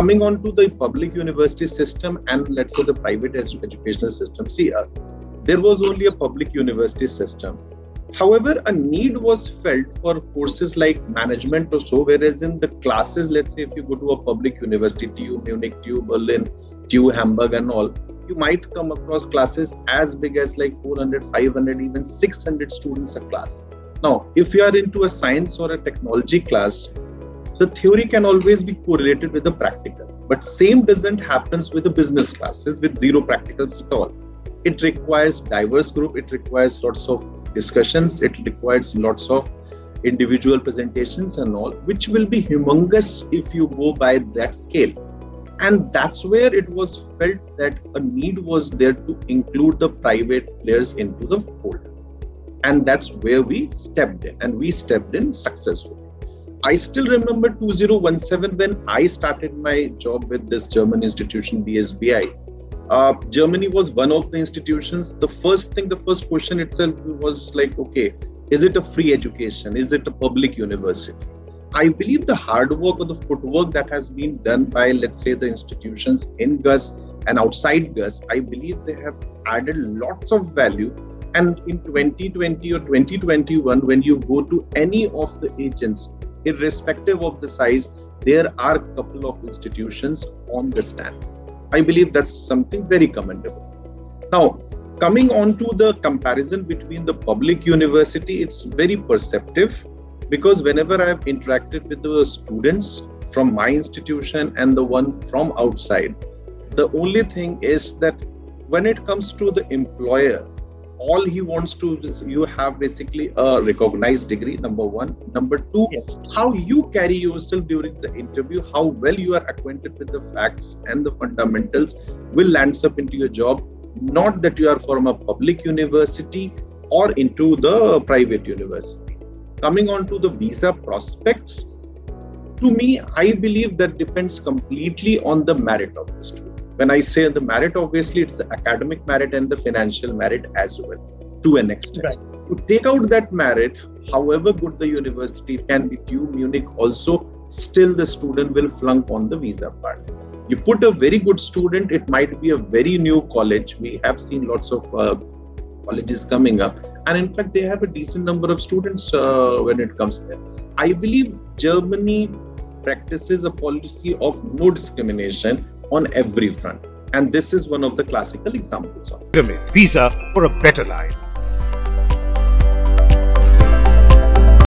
coming on to the public university system and let's say the private educational system. See, there was only a public university system. However, a need was felt for courses like management or so, whereas in the classes, let's say if you go to a public university, TU Munich, TU Berlin, TU Hamburg and all, you might come across classes as big as like 400, 500, even 600 students a class. Now, if you are into a science or a technology class, the theory can always be correlated with the practical, but same doesn't happen with the business classes with zero practicals at all. It requires diverse group, it requires lots of discussions, it requires lots of individual presentations and all, which will be humongous if you go by that scale. And that's where it was felt that a need was there to include the private players into the fold. And that's where we stepped in, and we stepped in successfully. I still remember 2017 when I started my job with this German institution, BSBI. Germany was one of the institutions. The first question itself was like, okay, is it a free education? Is it a public university? I believe the hard work or the footwork that has been done by, let's say, the institutions in GUS and outside GUS, I believe they have added lots of value. And in 2020 or 2021, when you go to any of the agents, irrespective of the size, there are a couple of institutions on the stand. I believe that's something very commendable. Now, coming on to the comparison between the public university, it's very perceptive because whenever I've interacted with the students from my institution and the one from outside, the only thing is that when it comes to the employer, all he wants to is you have basically a recognized degree, number one. Number two, yes, how you carry yourself during the interview, how well you are acquainted with the facts and the fundamentals will land up into your job. Not that you are from a public university or into the private university. Coming on to the visa prospects, to me, I believe that depends completely on the merit of the student. When I say the merit, obviously it's the academic merit and the financial merit as well, to an extent. Right. To take out that merit, however good the university can be, TU Munich also, still the student will flunk on the visa part. You put a very good student, it might be a very new college. We have seen lots of colleges coming up. And in fact, they have a decent number of students when it comes there. I believe Germany practices a policy of no discrimination on every front. And this is one of the classical examples of it. Visa for a better life.